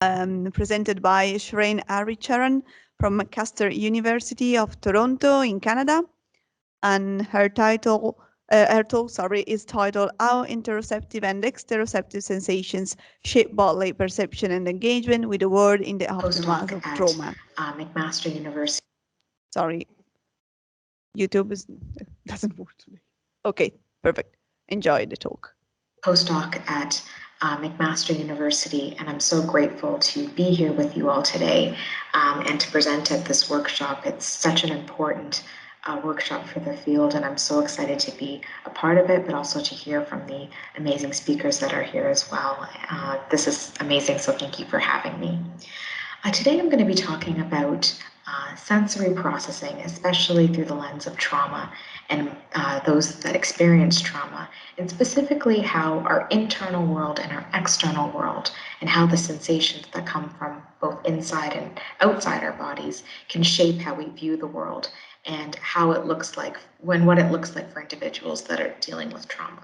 presented by Sherain Harricharan from Macmaster University of Toronto in Canada, and her talk, is titled "How Interoceptive and Exteroceptive Sensations Shape Bodily Perception and Engagement with the World in the Aftermath of Trauma." Macmaster University. Sorry, YouTube doesn't work today. Okay, perfect. Enjoy the talk. Postdoc at McMaster University, and I'm so grateful to be here with you all today and to present at this workshop. It's such an important workshop for the field, and I'm so excited to be a part of it, but also to hear from the amazing speakers that are here as well. This is amazing, so thank you for having me. Today I'm going to be talking about sensory processing, especially through the lens of trauma and those that experience trauma, and specifically how our internal world and our external world and how the sensations that come from both inside and outside our bodies can shape how we view the world and how it looks like what it looks like for individuals that are dealing with trauma.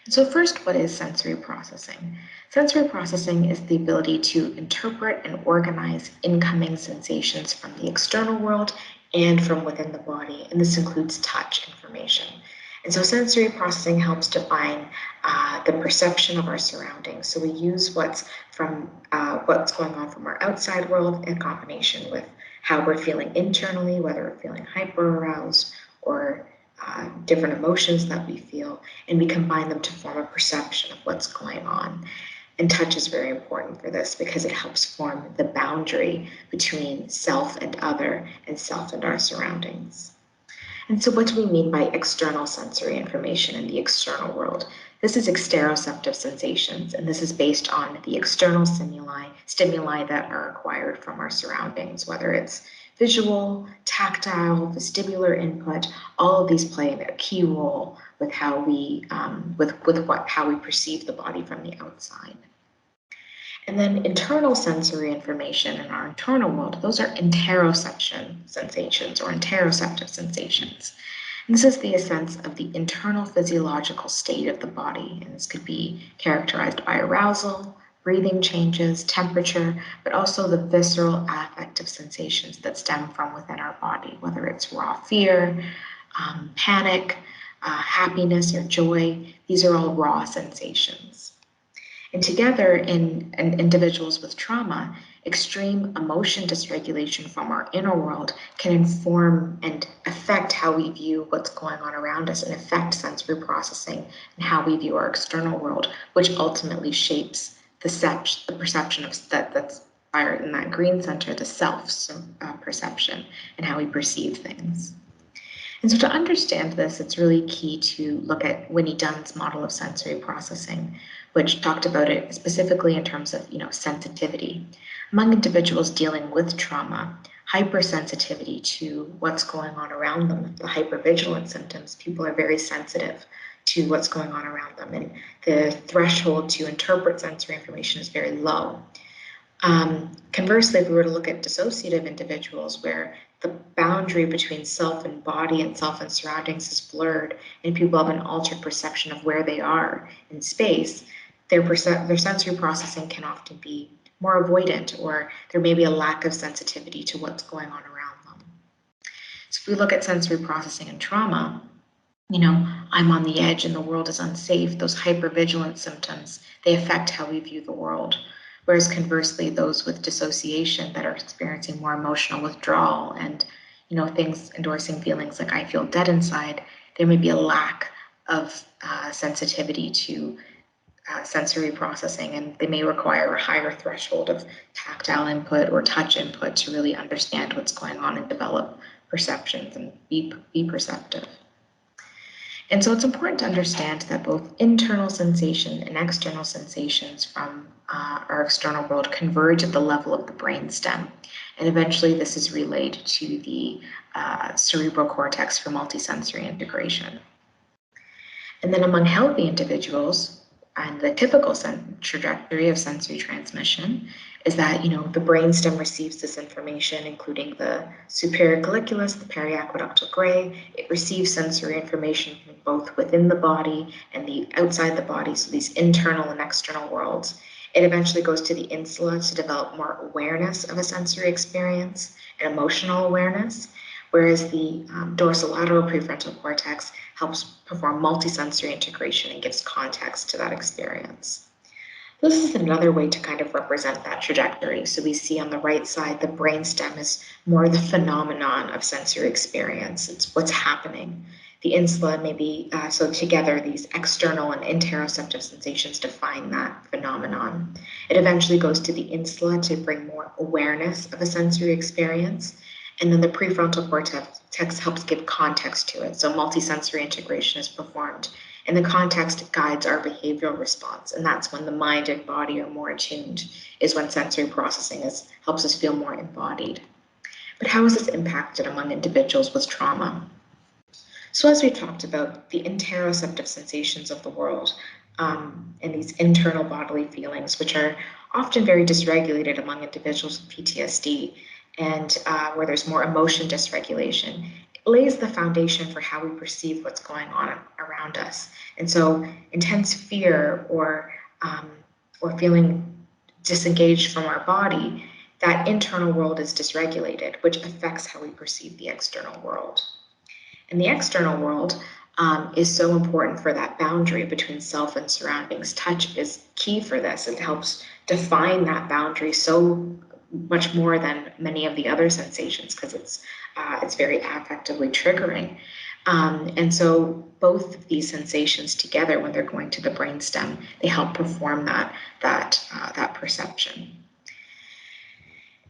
So first, what is sensory processing? Sensory processing is the ability to interpret and organize incoming sensations from the external world and from within the body, and this includes touch information. And so sensory processing helps define the perception of our surroundings. So we use what's going on from our outside world in combination with how we're feeling internally, whether we're feeling hyper-aroused or different emotions that we feel, and we combine them to form a perception of what's going on. And touch is very important for this because it helps form the boundary between self and other and self and our surroundings. And so what do we mean by external sensory information in the external world? This is exteroceptive sensations, and this is based on the external stimuli that are acquired from our surroundings, whether it's visual, tactile, vestibular input. All of these play a key role with how we perceive the body from the outside. And then internal sensory information in our internal world, those are interoception sensations or interoceptive sensations. And this is the sense of the internal physiological state of the body, and this could be characterized by arousal, breathing changes, temperature, but also the visceral affective sensations that stem from within our body, whether it's raw fear, panic, happiness, or joy. These are all raw sensations. And together in individuals with trauma, extreme emotion dysregulation from our inner world can inform and affect how we view what's going on around us and affect sensory processing and how we view our external world, which ultimately shapes the perception of that's fired in that green center, the self perception, and how we perceive things. And so to understand this, it's really key to look at Winnie Dunn's model of sensory processing, which talked about it specifically in terms of sensitivity. Among individuals dealing with trauma, hypersensitivity to what's going on around them, the hypervigilant symptoms, people are very sensitive to what's going on around them, and the threshold to interpret sensory information is very low. Conversely, if we were to look at dissociative individuals where the boundary between self and body and self and surroundings is blurred and people have an altered perception of where they are in space, their sensory processing can often be more avoidant, or there may be a lack of sensitivity to what's going on around them. So if we look at sensory processing and trauma, I'm on the edge and the world is unsafe. Those hypervigilant symptoms, they affect how we view the world. Whereas conversely, those with dissociation that are experiencing more emotional withdrawal and, things endorsing feelings like I feel dead inside, there may be a lack of sensitivity to sensory processing, and they may require a higher threshold of tactile input or touch input to really understand what's going on and develop perceptions and be perceptive. And so it's important to understand that both internal sensation and external sensations from our external world converge at the level of the brainstem. And eventually this is relayed to the cerebral cortex for multisensory integration. And then among healthy individuals, and the typical trajectory of sensory transmission is that, the brainstem receives this information, including the superior colliculus, the periaqueductal gray. It receives sensory information from both within the body and the outside the body, so these internal and external worlds. It eventually goes to the insula to develop more awareness of a sensory experience and emotional awareness, whereas the dorsolateral prefrontal cortex helps perform multisensory integration and gives context to that experience. This is another way to kind of represent that trajectory. So we see on the right side, the brainstem is more the phenomenon of sensory experience. It's what's happening. The insula maybe, so together these external and interoceptive sensations define that phenomenon. It eventually goes to the insula to bring more awareness of a sensory experience. And then the prefrontal cortex helps give context to it. So multisensory integration is performed. And the context guides our behavioral response. And that's when the mind and body are more attuned, is when sensory processing helps us feel more embodied. But how is this impacted among individuals with trauma? So as we talked about, the interoceptive sensations of the world and these internal bodily feelings, which are often very dysregulated among individuals with PTSD, and where there's more emotion dysregulation, lays the foundation for how we perceive what's going on around us. And so intense fear or feeling disengaged from our body, that internal world is dysregulated, which affects how we perceive the external world. And the external world is so important for that boundary between self and surroundings. Touch is key for this. It helps define that boundary so much more than many of the other sensations because it's very affectively triggering. And so both of these sensations together, when they're going to the brainstem, they help perform that perception.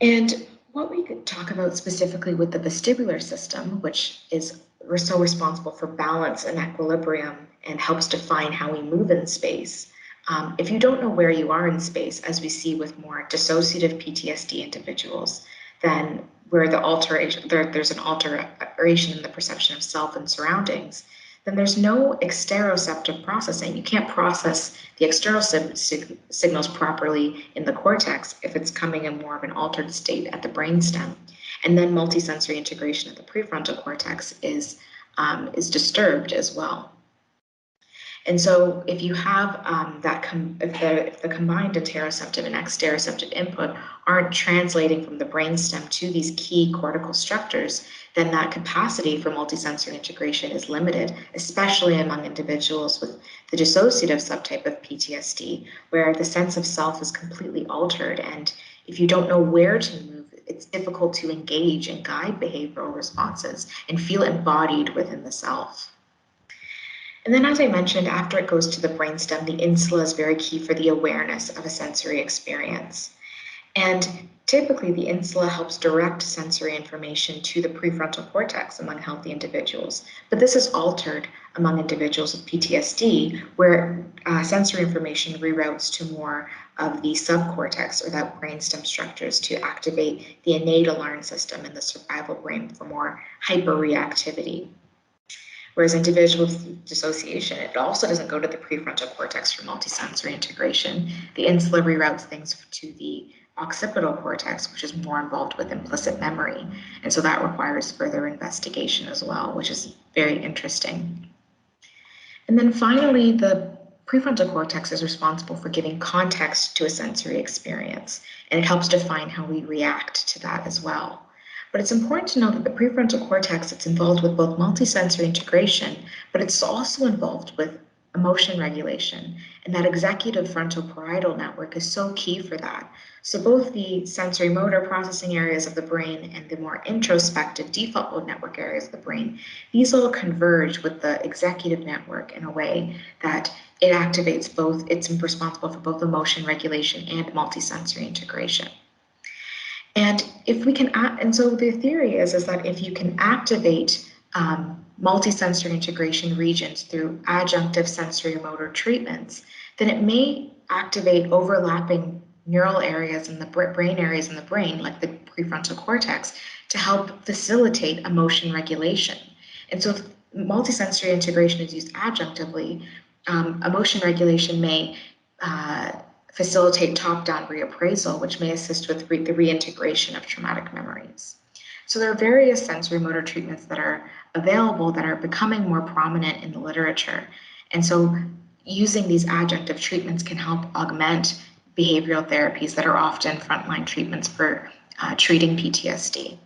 And what we could talk about specifically with the vestibular system, which is so responsible for balance and equilibrium and helps define how we move in space. If you don't know where you are in space, as we see with more dissociative PTSD individuals, then where there's an alteration in the perception of self and surroundings, then there's no exteroceptive processing. You can't process the external signals properly in the cortex if it's coming in more of an altered state at the brainstem. And then multisensory integration of the prefrontal cortex is disturbed as well. And so if you have if the combined interoceptive and exteroceptive input aren't translating from the brainstem to these key cortical structures, then that capacity for multisensory integration is limited, especially among individuals with the dissociative subtype of PTSD, where the sense of self is completely altered. And if you don't know where to move, it's difficult to engage and guide behavioral responses and feel embodied within the self. And then, as I mentioned, after it goes to the brainstem, the insula is very key for the awareness of a sensory experience. And typically, the insula helps direct sensory information to the prefrontal cortex among healthy individuals. But this is altered among individuals with PTSD, where sensory information reroutes to more of the subcortex or that brainstem structures to activate the innate alarm system in the survival brain for more hyperreactivity. Whereas individuals with dissociation, it also doesn't go to the prefrontal cortex for multisensory integration. The insula reroutes things to the occipital cortex, which is more involved with implicit memory. And so that requires further investigation as well, which is very interesting. And then finally, the prefrontal cortex is responsible for giving context to a sensory experience, and it helps define how we react to that as well. But it's important to know that the prefrontal cortex, it's involved with both multisensory integration, but it's also involved with emotion regulation. And that executive frontoparietal network is so key for that. So both the sensorimotor processing areas of the brain and the more introspective default mode network areas of the brain, these all converge with the executive network in a way that it activates both, it's responsible for both emotion regulation and multisensory integration. And if we can, and so the theory is that if you can activate multisensory integration regions through adjunctive sensorimotor treatments, then it may activate overlapping neural areas in the brain areas in the brain, like the prefrontal cortex, to help facilitate emotion regulation. And so if multisensory integration is used adjunctively, emotion regulation may facilitate top-down reappraisal, which may assist with the reintegration of traumatic memories. So there are various sensorimotor treatments that are available that are becoming more prominent in the literature. And so using these adjunctive treatments can help augment behavioral therapies that are often frontline treatments for treating PTSD.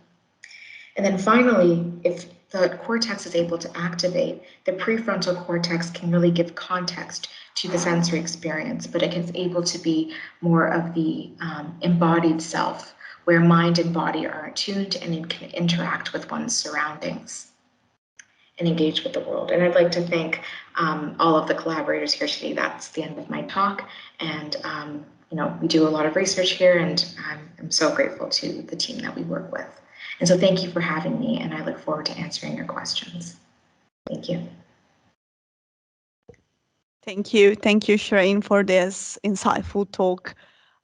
And then finally, if the cortex is able to activate, the prefrontal cortex can really give context to the sensory experience, but it is able to be more of the embodied self, where mind and body are attuned and it can interact with one's surroundings and engage with the world. And I'd like to thank all of the collaborators here today. That's the end of my talk. And we do a lot of research here, and I'm so grateful to the team that we work with. And so thank you for having me, and I look forward to answering your questions. Thank you. Thank you, Sherain, for this insightful talk.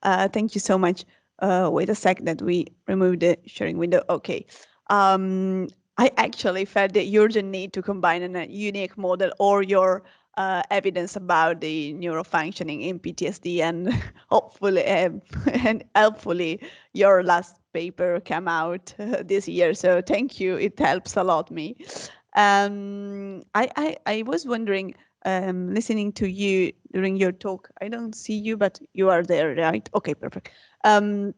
Thank you so much. Wait a sec that we remove the sharing window. Okay. I actually felt the urgent need to combine a unique model or your evidence about the neurofunctioning in PTSD, and hopefully and helpfully your last paper came out this year. So thank you. It helps a lot me. I was wondering, listening to you during your talk, I don't see you, but you are there, right? Okay, perfect. Do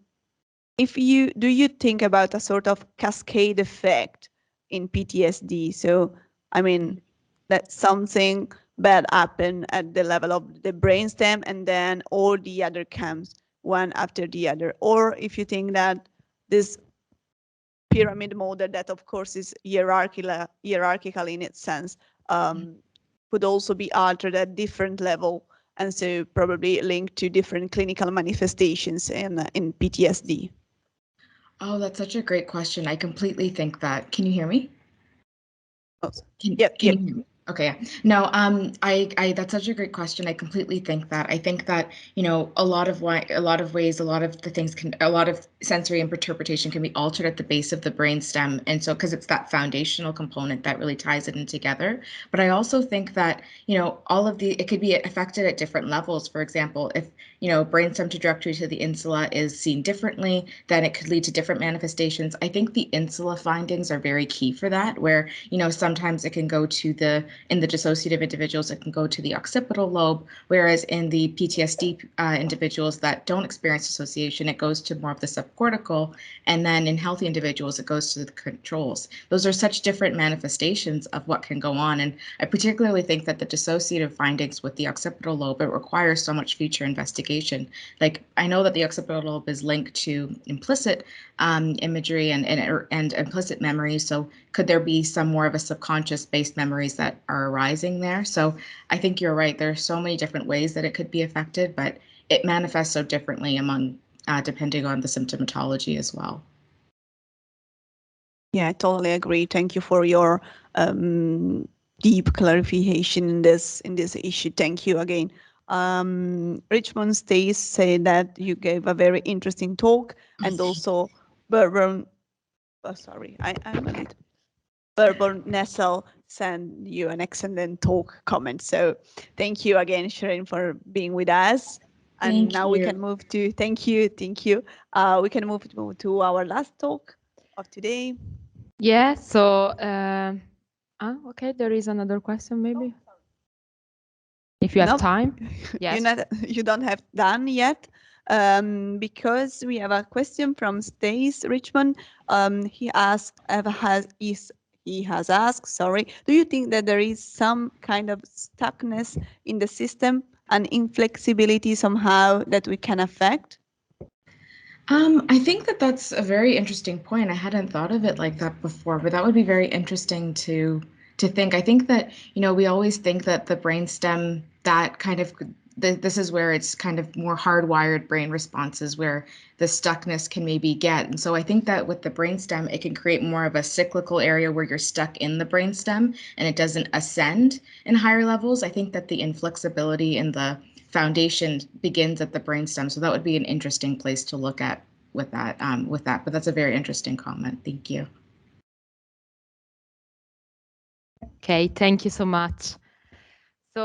you think about a sort of cascade effect in PTSD? So, I mean, that something bad happened at the level of the brainstem, and then all the other comes one after the other. Or if you think that this pyramid model, that of course is hierarchical in its sense, could also be altered at different level, and so probably linked to different clinical manifestations in PTSD. Oh, that's such a great question. I completely think that. Can you hear me? Oh, Can yep. you hear me? Okay, yeah. No, I that's such a great question. I completely think that. I think that, a lot of ways, a lot of the things a lot of sensory interpretation can be altered at the base of the brainstem. And so, because it's that foundational component that really ties it in together. But I also think that, it could be affected at different levels. For example, if, brainstem trajectory to the insula is seen differently, then it could lead to different manifestations. I think the insula findings are very key for that, where, sometimes it can go to in the dissociative individuals, it can go to the occipital lobe, whereas in the PTSD individuals that don't experience dissociation, it goes to more of the subcortical, and then in healthy individuals, it goes to the controls. Those are such different manifestations of what can go on, and I particularly think that the dissociative findings with the occipital lobe, it requires so much future investigation. Like, I know that the occipital lobe is linked to implicit imagery and implicit memory, so could there be some more of a subconscious-based memories that are arising there? So I think you're right. There are so many different ways that it could be affected, but it manifests so differently depending on the symptomatology as well. Yeah, I totally agree. Thank you for your deep clarification in this issue. Thank you again. Richmond Stace said that you gave a very interesting talk, and also Bourbon. Oh, sorry, I'm a little. Bourbon Nessel sent you an excellent talk comment. So thank you again, Sherain, for being with us. And now we can move to, thank you. We can move to our last talk of today. Yeah, so, okay, there is another question maybe. If you have time. Yes. You don't have done yet, because we have a question from Stace Richmond. He has asked, sorry, do you think that there is some kind of stuckness in the system and inflexibility somehow that we can affect? I think that that's a very interesting point. I hadn't thought of it like that before, but that would be very interesting to think. I think that, we always think that the brainstem, that kind of, this is where it's kind of more hardwired brain responses where the stuckness can maybe get. And so I think that with the brainstem, it can create more of a cyclical area where you're stuck in the brainstem and it doesn't ascend in higher levels. I think that the inflexibility in the foundation begins at the brainstem. So that would be an interesting place to look at with that. But that's a very interesting comment. Thank you. Okay, thank you so much.